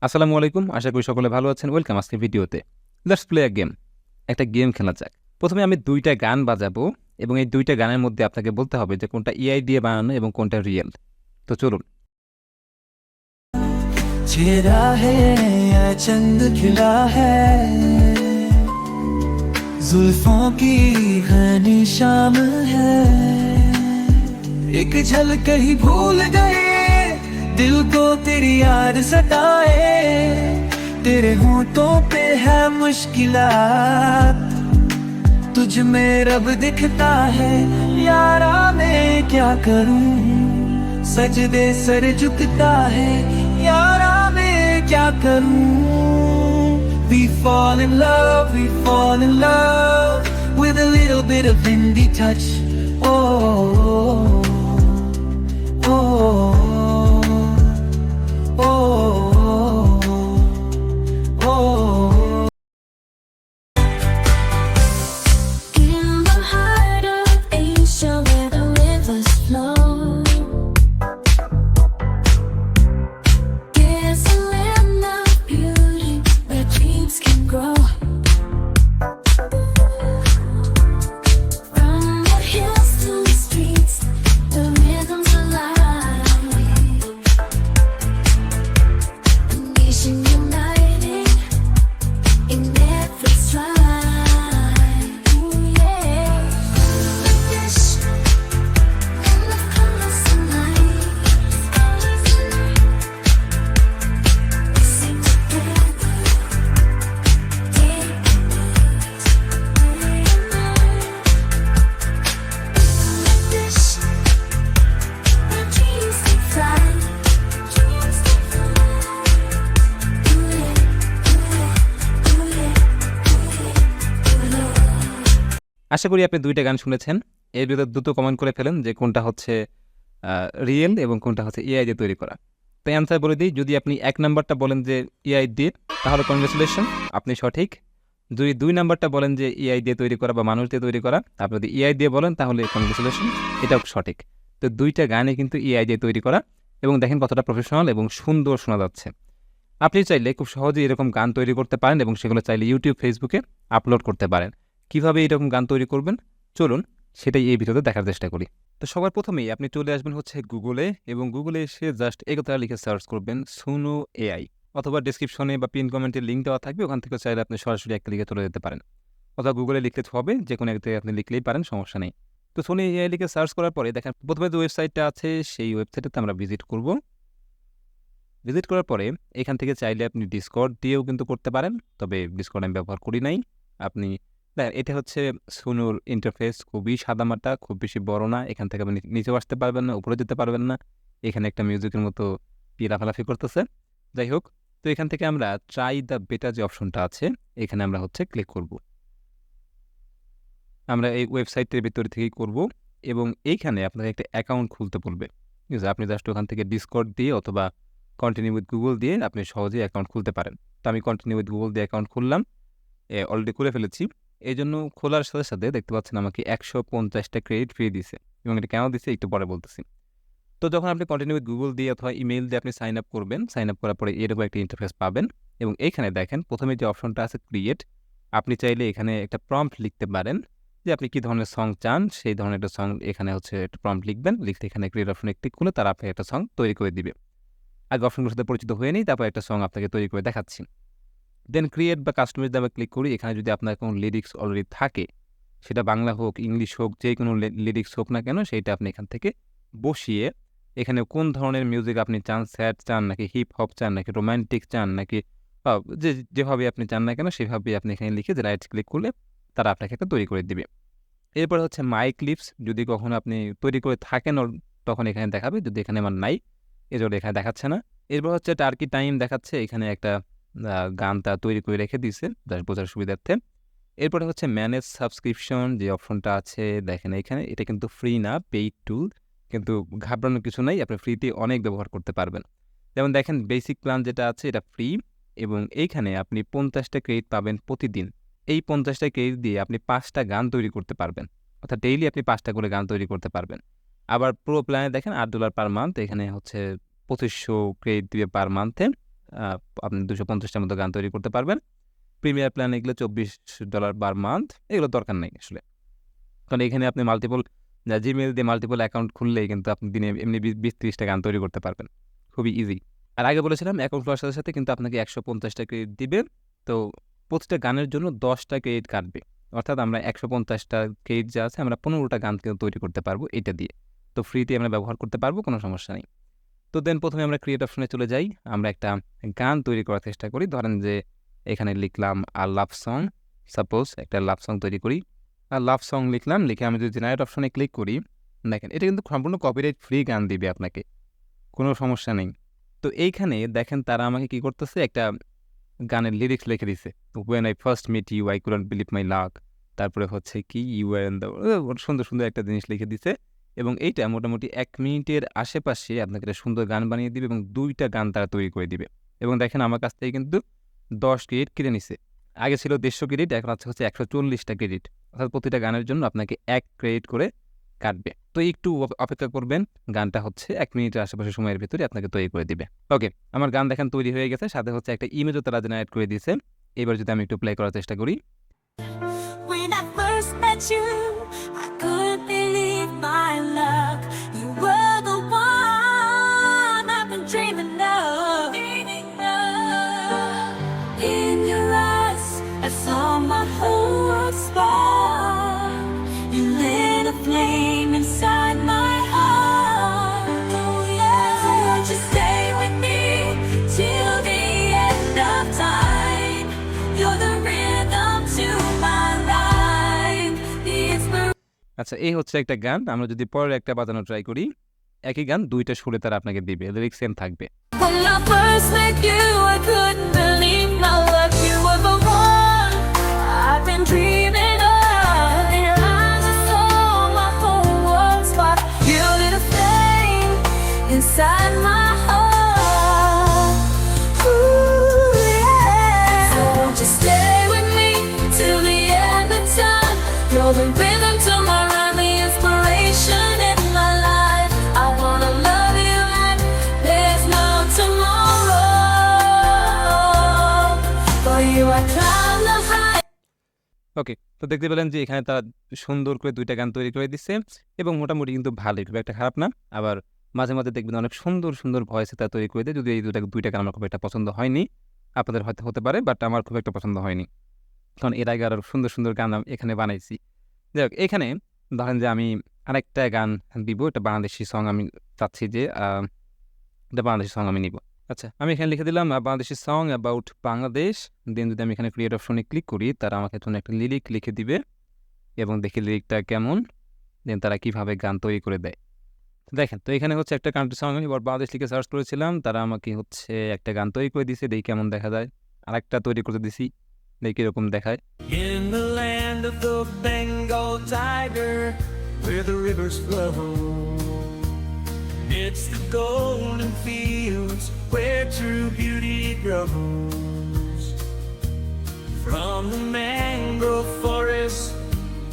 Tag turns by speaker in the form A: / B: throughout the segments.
A: আসসালামু আলাইকুম, আশা করি সকলে ভালো আছেন। ওয়েলকাম আজকের ভিডিওতে। Let's play a game. একটা গেম খেলা যাক। প্রথমে আমি ২ টা গান বাজাবো এবং এই ২ টা গানের মধ্যে আপনাকে বলতে হবে যে কোনটা এআই দিয়ে বানানো এবং কোনটা রিয়েল। তো চলুন।
B: चेहरा है या चंद खिला है, जुल्फों की घनी शाम है, एक झलक ही भूल गए दिल को तेरी याद सताए, तेरे होठों पे है मुश्किलात, तुझ में रब दिखता है यारा मैं क्या करूं, सजदे सर झुकता है यारा मैं क्या करूं. We fall in love with a little bit of Hindi touch. Oh, oh, oh, oh, oh.
C: In the heart of Asia where the rivers flow, there's a land of beauty where dreams can grow. From the hills to the streets, the rhythm's alive. A nation united in every stride. Ooh, yeah. The fish and the colors of night. We sing together, day and night. The fish, our dreams can fly. Dreams can fly. Ooh, yeah, ooh, yeah, ooh, yeah, ooh, yeah.
A: আশা করি আপনি ২ টা গান শুনেছেন। এর ভিতরে দ্রুত comment করে ফেলেন যে কোনটা হচ্ছে রিয়েল এবং কোনটা হচ্ছে এআই দিয়ে তৈরি করা। তাই অ্যান্সার বলে দিই, যদি আপনি ১ নাম্বারটা বলেন যে এআই দিয়ে, তাহলে কনগ্রাচুলেশন, আপনি সঠিক। যদি ২ নাম্বারটা বলেন যে এআই দিয়ে তৈরি করা বা মানুষ দিয়ে তৈরি করা, আপনি যদি এআই দিয়ে বলেন তাহলে কনগ্রাচুলেশন, এটাও সঠিক। তো ২ টা গানই কিন্তু এআই দিয়ে তৈরি করা এবং দেখেন কতটা প্রফেশনাল এবং সুন্দর শোনা যাচ্ছে। আপনি চাইলে খুব সহজেই এরকম গান তৈরি করতে পারেন এবং সেগুলো চাইলে ইউটিউব, ফেসবুকে আপলোড করতে পারেন। কিভাবে এরকম গান তৈরি করবেন? চলুন সেটাই এই ভিডিওতে দেখার চেষ্টা করি। তো সবার প্রথমেই আপনি চলে আসবেন হচ্ছে গুগলে এবং গুগলে এসে জাস্ট এই কথাটা লিখে সার্চ করবেন সুনো এআই, অথবা ডেসক্রিপশনে বা পিন কমেন্টে লিঙ্ক দেওয়া থাকবে, ওখান থেকে চাইলে আপনি সরাসরি একটা লিখে চলে যেতে পারেন, অথবা গুগলে লিখলে হবে, যে কোনো এক জায়গায় আপনি লিখলেই পারেন, সমস্যা নেই। তো সুনো এআই লিখে সার্চ করার পরে দেখেন প্রথমে যে ওয়েবসাইটটা আছে সেই ওয়েবসাইটটাতে আমরা ভিজিট করব। ভিজিট করার পরে এখান থেকে চাইলে আপনি ডিসকর্ড দিয়েও কিন্তু করতে পারেন, তবে ডিসকর্ড আমি ব্যবহার করি নাই। আপনি দেখেন এটা হচ্ছে সুনুর ইন্টারফেস, খুবই সাদামাটা, খুব বেশি বড় না। এখান থেকে আপনি নিচেও আসতে পারবেন না, উপরে যেতে পারবেন না। এখানে একটা মিউজিকের মতো লাফালাফি করতেছে। যাই হোক, তো এখান থেকে আমরা ট্রাই দ্য বেটা যে অপশনটা আছে, এখানে আমরা হচ্ছে ক্লিক করব। আমরা এই ওয়েবসাইটের ভিতর থেকেই করব এবং এইখানে আপনাকে একটা অ্যাকাউন্ট খুলতে বলবে। ঠিক আছে? আপনি জাস্ট ওখান থেকে ডিসকর্ড দিয়ে অথবা কন্টিনিউ উইথ গুগল দিয়ে আপনি সহজেই অ্যাকাউন্ট খুলতে পারেন। তো আমি কন্টিনিউ উইথ গুগল দিয়ে অ্যাকাউন্ট খুললাম। অলরেডি খুলে ফেলেছি। এজন্য খোলার সাথে, সাথে দেখতে পাচ্ছেন আমাকে ১৫০ টা ক্রেডিট ফ্রি দিছে এবং এটা কেন দিছে একটু পরে বলতেছি। তো যখন আপনি কন্টিনিউ উইথ গুগল দিয়ে অথবা ইমেইল দিয়ে আপনি সাইন আপ করবেন, সাইন আপ করার পরে এরকম একটা ইন্টারফেস পাবেন এবং এইখানে দেখেন প্রথমে যে অপশনটা আছে ক্রিয়েট, আপনি চাইলে এখানে একটা প্রম্পট লিখতে পারেন যে আপনি কি ধরনের সং চান, সেই ধরনের একটা সং এখানে হচ্ছে একটা প্রম্পট লিখবেন। লিখতে এখানে ক্রিয়েট অপশনে ক্লিক করলে তারা আপনাকে একটা সং তৈরি করে দিবে। আগে অপশনগুলোর সাথে পরিচিত হয়ে নিই, তারপর একটা সং আপনাকে তৈরি করে দেখাচ্ছি। দেন ক্রিয়েট বা কাস্টমাইজ দিয়ে আমরা ক্লিক করি। এখানে যদি আপনার কোনো লিরিক্স অলরেডি থাকে, সেটা বাংলা হোক, ইংলিশ হোক, যে কোনো লিরিক্স হোক না কেন, সেইটা আপনি এখান থেকে বসিয়ে এখানে কোন ধরনের মিউজিক আপনি চান, স্যাড চান নাকি হিপ হপ চান নাকি রোমান্টিক চান নাকি যেভাবে আপনি চান না কেন সেভাবেই আপনি এখানে লিখে যে রাইট ক্লিক করলে তারা আপনাকে একটা তৈরি করে দিবে। এরপর হচ্ছে মাই ক্লিপস, যদি কখনো আপনি তৈরি করে থাকেন তখন এখানে দেখাবে, যদি এখানে আমার নাই এজন্য এখানে দেখাচ্ছে না। এরপর হচ্ছে টার্কি টাইম দেখাচ্ছে, এখানে একটা গান তারা তৈরি করে রেখে দিয়েছে জাস্ট বোঝার সুবিধার্থে। এরপরে হচ্ছে ম্যানেজ সাবস্ক্রিপশন যে অপশনটা আছে দেখেন এখানে, এটা কিন্তু ফ্রি না, পেইড টুল, কিন্তু ঘাবড়ানোর কিছু নাই, আপনি ফ্রিতে অনেক ব্যবহার করতে পারবেন। যেমন দেখেন বেসিক প্ল্যান যেটা আছে এটা ফ্রি এবং এইখানে আপনি ৫০টা ক্রেডিট পাবেন প্রতিদিন। এই ৫০টা ক্রেডিট দিয়ে আপনি ৫টা গান তৈরি করতে পারবেন, অর্থাৎ ডেইলি আপনি ৫টা করে গান তৈরি করতে পারবেন। আবার প্রো প্ল্যানে দেখেন $৮ পার মান্থ, এখানে হচ্ছে ২৫০০ ক্রেডিট দিবে পার মান্থে। আপনি 250টার মতো গান তৈরি করতে পারবেন। প্রিমিয়ার প্ল্যান এগুলো $24 পার মান্থ, এগুলো দরকার নাই আসলে। কারণ এখানে আপনি জিমেইল দিয়ে মাল্টিপল অ্যাকাউন্ট খুললেই কিন্তু আপনি দিনে এমনি 20-30টা গান তৈরি করতে পারবেন। খুবই ইজি। আর আগে বলেছিলাম অ্যাকাউন্ট খোলার সাথে, সাথে কিন্তু আপনাকে 150টা ক্রেডিট দিবে। তো প্রতিটা গানের জন্য 10টা ক্রেডিট কাটবে। অর্থাৎ আমরা 150টা ক্রেডিট যা আছে আমরা 15টা গান কিন্তু তৈরি করতে পারবো এটা দিয়ে। তো ফ্রিতে আমরা ব্যবহার করতে পারবো, কোনো সমস্যা নেই। তো দেন ১ম এ আমরা ক্রিয়েট অপশনে চলে যাই। আমরা একটা গান তৈরি করার চেষ্টা করি। ধরেন যে এখানে লিখলাম লাভ সং। সাপোজ একটা লাভ সং তৈরি করি। লাভ সং লিখলাম, লিখে আমি যদি জেনারেট অপশনে ক্লিক করি, দেখেন এটা কিন্তু সম্পূর্ণ কপিরাইট ফ্রি গান দিবে আপনাকে। কোনো সমস্যা নেই। তো এইখানে দেখেন তারা আমাকে কি করতেছে, একটা গানের লিরিক্স লিখে দিছে। "When I first met you, I couldn't believe my luck." তারপরে হচ্ছে কি "You were in the" সুন্দর, সুন্দর একটা জিনিস লিখে দিছে এবং এইটা মোটামুটি ১ মিনিটের আশেপাশে আপনাকে একটা সুন্দর গান বানিয়ে দিবে এবং ২ টা গান তারা তৈরি করে দিবে। এবং দেখেন আমার কাছ থেকে কিন্তু ১০ ক্রেডিট কেটে নিছে। আগে ছিল ১৫০ ক্রেডিট, এখন হচ্ছে ১৪০টা ক্রেডিট। অর্থাৎ প্রতিটা গানের জন্য আপনাকে ১ ক্রেডিট করে কাটবে। তো একটু অপেক্ষা করবেন। গানটা হচ্ছে ১ মিনিটের আশেপাশে সময়ের ভেতরে আপনাকে তৈরি করে দিবে। ওকে, আমার গান দেখেন তৈরি হয়ে গেছে। সাথে হচ্ছে একটা ইমেজও তারা জেনারেট করে দিয়েছে। এবার যদি আমি একটু প্লে করার চেষ্টা করি।
C: When I first met you, I couldn't believe my luck. You were the one I've been dreaming of. In your eyes, I saw my whole world spark. You lit a flame inside my heart. Oh yeah, so won't you stay with me till the end of time? You're the rhythm to my life, the inspiration.
A: আচ্ছা, এই হচ্ছে একটা গান। আমরা যদি পরের একটা বাজানো ট্রাই করি, একই গান ২ টা সুরে তারা আপনাকে দিবে। লিরিক্স সেম থাকবে।
C: When I first met you, I couldn't believe my luck. You were the one I've been dreaming of. In your eyes, I saw my whole world spark. You lit a flame inside my heart. Ooh, yeah. So won't you stay with me till the end of time? You're the rhythm to my rhyme, the inspiration in my life. I wanna love you like there's no tomorrow. For you, I climb the high.
A: ওকে, তো দেখতে পেলেন যে এখানে তারা সুন্দর করে ২ টা গান তৈরি করে দিচ্ছে এবং মোটামুটি কিন্তু ভালোই, খুব একটা খারাপ না। আবার মাঝে, মাঝে দেখবেন অনেক সুন্দর, সুন্দর ভয়েসে তারা তৈরি করে দেয়। যদিও এই ২ টা গান আমার খুব একটা পছন্দ হয়নি। আপনাদের হয়তো হতে পারে, বাট আমার খুব একটা পছন্দ হয়নি। কারণ এর আগে আরো সুন্দর, সুন্দর গান এখানে বানাইছি। যাই হোক, এখানে ধরেন যে আমি আরেকটা গান দিব। এটা বাংলাদেশী সং আমি চাচ্ছি যে এটা বাংলাদেশী সং আমি নিব। আচ্ছা, আমি এখানে লিখে দিলাম বাংলাদেশী সং অ্যাবাউট বাংলাদেশ। দেন যদি আমি এখানে ক্রিয়েট অপশনে ক্লিক করি, তারা আমাকে জন্য একটা লিরিক লিখে দিবে এবং দেখি লিরিকটা কেমন। দেন তারা কিভাবে গান তৈরি করে দেয়। দেখেন, তো এখানে হচ্ছে একটা কান্ট্রি সং আমি এবার বাংলাদেশ লিখে সার্চ করেছিলাম। তারা আমাকে হচ্ছে একটা গান তৈরি করে দিছে। দেখি কেমন দেখা যায়। আরেকটা তৈরি করতে দিছি। দেখি কিরকম দেখায়।
B: In the land of the Bengal tiger, where the rivers flow, it's the golden fields where true beauty grows. From the mangrove forest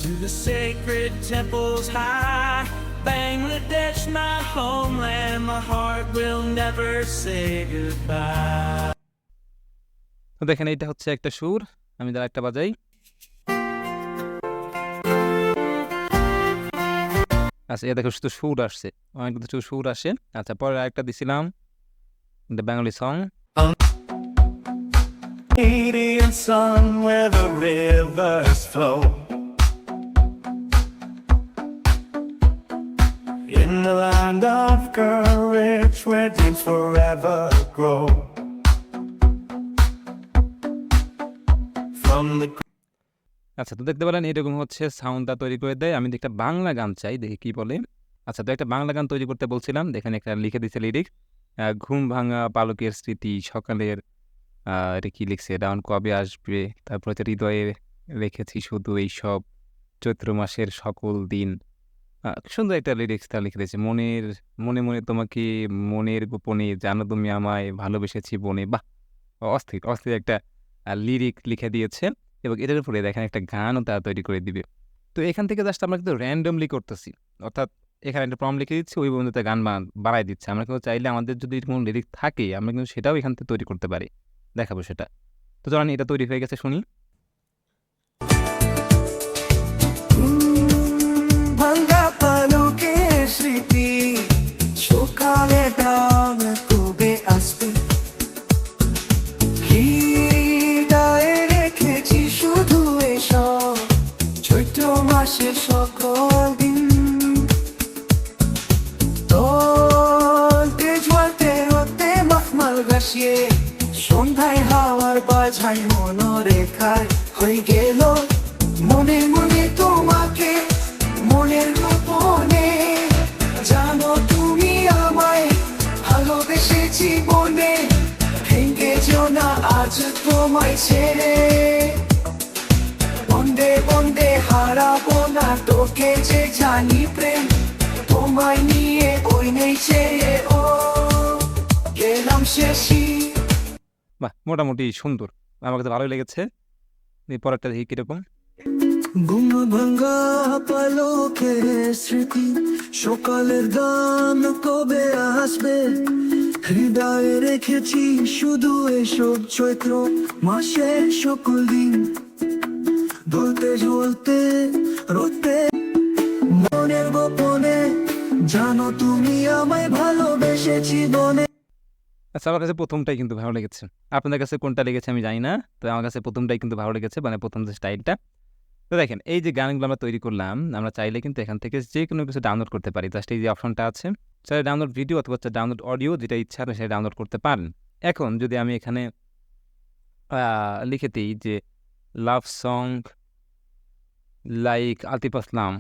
B: to the sacred temples high, Bangladesh, my homeland, my heart will never say goodbye.
A: তো দেখেন, এইটা হচ্ছে একটা সুর। আমি তার একটা বাজাই। আচ্ছা, দেখো শুধু সুর আসছে, অনেক কিছু সুর আসে। আচ্ছা, পরে আরেকটা দিছিলাম the Bengali song.
B: Indian sun where the rivers flow, in the land of courage where dreams forever grow. From the
A: আচ্ছা, তো দেখতে পেলেন এরকম হচ্ছে সাউন্ডটা তৈরি করে দেয়। আমি একটা বাংলা গান চাই, দেখি কি বলে। আচ্ছা, তো একটা বাংলা গান তৈরি করতে বলছিলাম। দেখেন একটা লিখে দিচ্ছে লিরিক্স। ঘুম ভাঙা পালকের স্মৃতি সকালের, এটা কি লিখছে, ডাউন কবে আসবে। তারপর হচ্ছে হৃদয়ে রেখেছি শুধু এইসব চৈত্র মাসের সকল দিন। সুন্দর একটা লিরিক্স তারা লিখে দিয়েছে। মনে, মনে তোমাকে মনের গোপনে জানো তুমি আমায় ভালোবেসেছি বনে। বাহ! অস্থির, অস্থির একটা লিরিক লিখে দিয়েছে এবং এটার উপরে দেখেন একটা গানও তারা তৈরি করে দিবে। তো এখান থেকে জাস্ট আমরা কিন্তু র্যান্ডমলি করতেছি। অর্থাৎ এখানে একটা প্রম্পট লিখে দিচ্ছি, ওই পর্যন্ত গান বানায় দিচ্ছে। আমরা কিন্তু চাইলে আমাদের যদি কোনো লিরিক থাকে আমরা কিন্তু সেটাও এখান থেকে তৈরি করতে পারি, দেখাবো সেটা। তো চলেন, এটা তৈরি হয়ে গেছে, শুনি।
B: ভাঙ্গা পালকের স্মৃতি সকালে দাম কবে আসবে, হৃদয়ে রেখেছি শুধু এসব চৈত্র মাসের সকল দিন। তোলতে জ্বলতে হতে মখমল গাছিয়ে সন্ধ্যায় হাওয়ার বাজায় মনোরেখায় হয়ে গেল মনে মনে তোমাকে মনের গোপনে। জানো তুমি আমায় ভালোবেসেছি মনে, ভেঙে যেও না আজ তোমায় ছেড়ে। বন্দে বন্দে হারাবো না তোকে যে জানি প্রেম, তোমায় নিয়ে ওই নেই ছেড়ে ও গেলাম শেষই।
A: বাহ, মোটামুটি সুন্দর, আমার কাছে ভালোই লেগেছে। এই পরেরটা দেখি কীরকম।
B: ঘুম ভাঙ্গা পালকের স্মৃতি সকালের গান কবে আসবে, হৃদয়ে রেখেছি শুধু এসব চৈত্র মাসের সকল দিন। বলতে জ্বলতে রোতে মনের গোপনে, জানো তুমি আমায় ভালোবেসেছি বনে।
A: আচ্ছা, আমার কাছে প্রথমটাই কিন্তু ভালো লেগেছে। আপনাদের কাছে কোনটা লেগেছে আমি জানি না, তো আমার কাছে প্রথমটাই কিন্তু ভালো লেগেছে, মানে প্রথম যে স্টাইলটা। তো দেখেন, এই যে গানগুলো আমরা তৈরি করলাম, আমরা চাইলে কিন্তু এখান থেকে যে কোনো কিছু ডাউনলোড করতে পারি। জাস্ট এই যে অপশনটা আছে, চাইলে ডাউনলোড ভিডিও অথবা ডাউনলোড অডিও, যেটা ইচ্ছা আপনি সেটা ডাউনলোড করতে পারেন। এখন যদি আমি এখানে লিখে দিই যে লাভ সং লাইক আতিফ আসলাম,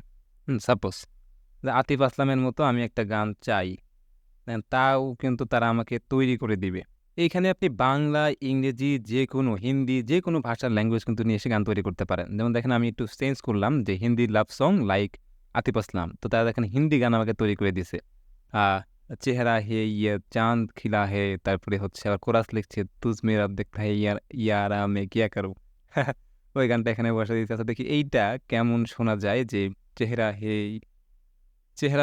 A: সাপোজ আতিফ আসলামের মতো আমি একটা গান চাই, তাও কিন্তু তারা আমাকে তৈরি করে দিবে। এইখানে আপনি বাংলা, ইংরেজি, যে কোনো হিন্দি, যে কোনো ভাষার ল্যাঙ্গুয়েজ কিন্তু নিয়ে এসে গান তৈরি করতে পারেন। যেমন দেখেন, আমি একটু চেঞ্জ করলাম যে Hindi love song like Atif Aslam, তো তারা দেখেন হিন্দি গান আমাকে তৈরি করে দিছে। চেহারা হে ইয়ে চাঁদ খিলা হে, তারপরে হচ্ছে আবার কোরাস লিখছে তুজ মেরা দেখতা হে ইয়ারা মে কিয়া করো। ওই গানটা এখানে বসে দিতে আছে। দেখি এইটা কেমন শোনা যায়, যে চেহারা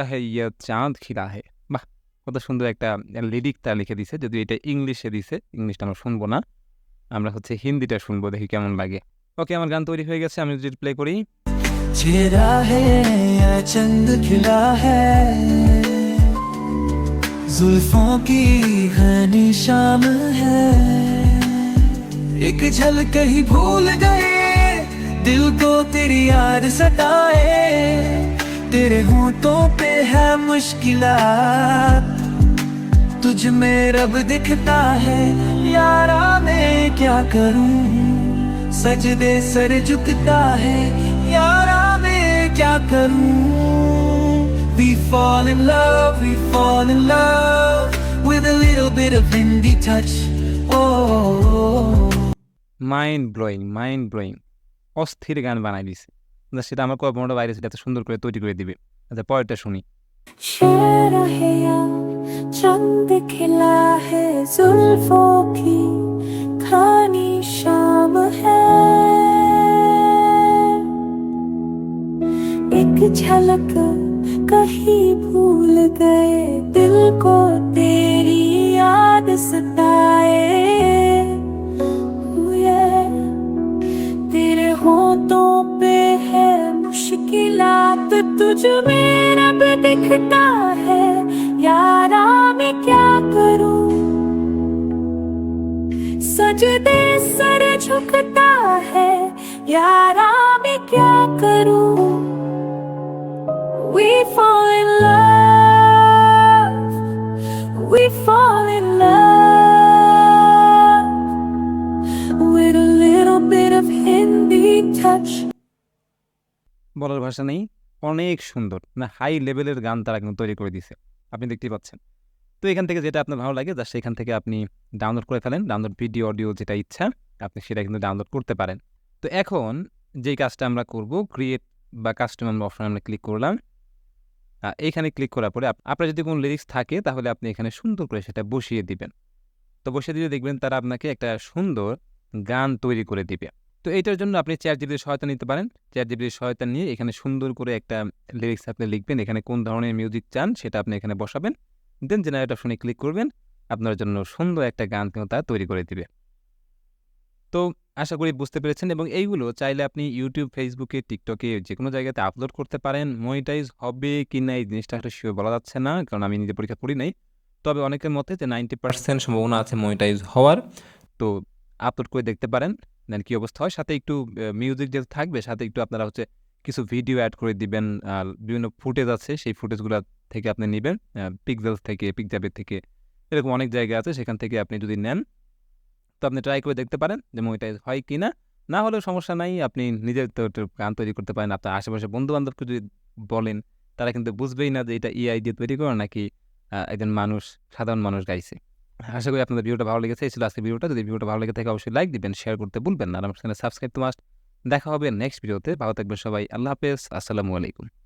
A: হে ইয়া চাঁদ খিলা হে। বাহ, কত সুন্দর একটা লিরিক তা লিখে দিছে। যদিও এটা ইংলিশে দিছে, ইংলিশটা আমরা শুনবো না, আমরা হচ্ছে হিন্দিটা শুনবো, দেখি কেমন লাগে। ওকে, আমার গান তৈরি হয়ে গেছে, আমি যদি প্লে করি।
B: चेहरा है या चंद खिला है, जुल्फों की घनी शाम है, एक झलक ही भूल गए दिल को तेरी याद सताए, तेरे होंठों पे है मुश्किलात, तुझ में रब दिखता है यारा मैं क्या करूं, सजदे सर झुकता है यारा मैं क्या करूं। We fall in love with a little bit of Hindi touch. Oh,
A: mind blowing, অস্থির গান বানাই দিছে। সেটা আমার কল্পনাটা বাইরে, সেটা এত সুন্দর করে তৈরি করে দিবে। আচ্ছা, পরেরটা শুনি।
C: चेहरा है या चंद खिला है, जुल्फों की घनी शाम है, एक झलक कहीं भूल गए दिल को तेरी याद सताए, तेरे होंठों पे है मुश्किलात, तुझ में रब दिखता है यारा मैं क्या करूं, सजदे सर झुकता है यारा मैं क्या करूं। We fall in love, we fall in love with a little bit of Hindi touch.
A: বলার ভাষা নেই, অনেক সুন্দর, না হাই লেভেলের গান তারা কিন্তু তৈরি করে দিছে, আপনি দেখতেই পাচ্ছেন। তো এখান থেকে যেটা আপনার ভালো লাগে, জাস্ট এখান থেকে আপনি ডাউনলোড করে ফেলেন, ডাউনলোড ভিডিও অডিও যেটা ইচ্ছা আপনি সেটা কিন্তু ডাউনলোড করতে পারেন। তো এখন যেই কাজটা আমরা করব, ক্রিয়েট বা কাস্টম অপশন আমরা ক্লিক করলাম। এইখানে ক্লিক করার পরে আপনার যদি কোনো লিরিক্স থাকে তাহলে আপনি এখানে সুন্দর করে সেটা বসিয়ে দিবেন। তো বসিয়ে দিলে দেখবেন তারা আপনাকে একটা সুন্দর গান তৈরি করে দিবে। তো এইটার জন্য আপনি চ্যাটজিপিটির সহায়তা নিতে পারেন। চ্যাটজিপিটির সহায়তা নিয়ে এখানে সুন্দর করে একটা লিরিক্স আপনি লিখবেন। এখানে কোন ধরনের মিউজিক চান সেটা আপনি এখানে বসাবেন। দেন জেনারেট অপশনে ক্লিক করবেন। আপনার জন্য সুন্দর একটা গান কিন্তু তারা তৈরি করে দিবে। তো আশা করি বুঝতে পেরেছেন এবং এইগুলো চাইলে আপনি YouTube, Facebook, TikTok যেকোনো জায়গাতে আপলোড করতে পারেন। মনিটাইজ হবে কিনা এই জিনিসটা আসলে শিওর বলা যাচ্ছে না। কারণ আমি নিজে পরীক্ষা করি নাই। তবে অনেকের মতে যে 90% সম্ভাবনা আছে মনিটাইজ হওয়ার। তো আপলোড করে দেখতে পারেন। দেন কি অবস্থা হয়। সাথে একটু মিউজিক যেহেতু থাকবে, সাথে একটু আপনারা হচ্ছে কিছু ভিডিও এড করে দিবেন। বিভিন্ন ফুটেজ আছে, সেই ফুটেজগুলা থেকে আপনি নিবেন। পিক্সেলস থেকে, পিকজাবের থেকে, এরকম অনেক জায়গা আছে। সেখান থেকে আপনি যদি নেন, তো আপনি ট্রাই করে দেখতে পারেন যে মনিটাইজ হয় কিনা। না হলেও সমস্যা নাই। আপনি নিজের তো একটু গান তৈরি করতে পারেন। আপনার আশেপাশে বন্ধু-বান্ধবকে যদি বলেন, তারা কিন্তু বুঝবেই না যে এটা এআই দিয়ে তৈরি করা নাকি একজন মানুষ, সাধারণ মানুষ গাইছে। আশা করি আপনাদের ভিডিওটা ভালো লেগেছে। এই ছিল আজকের ভিডিওটা। যদি ভিডিওটা ভালো লেগে থাকে অবশ্যই লাইক দিবেন, শেয়ার করতে ভুলবেন না। আর আমার চ্যানেল সাবস্ক্রাইব তো মাস্ট। দেখা হবে নেক্সট ভিডিওতে। ভালো থাকবেন সবাই। আল্লাহ হাফেজ। আসসালামু আলাইকুম।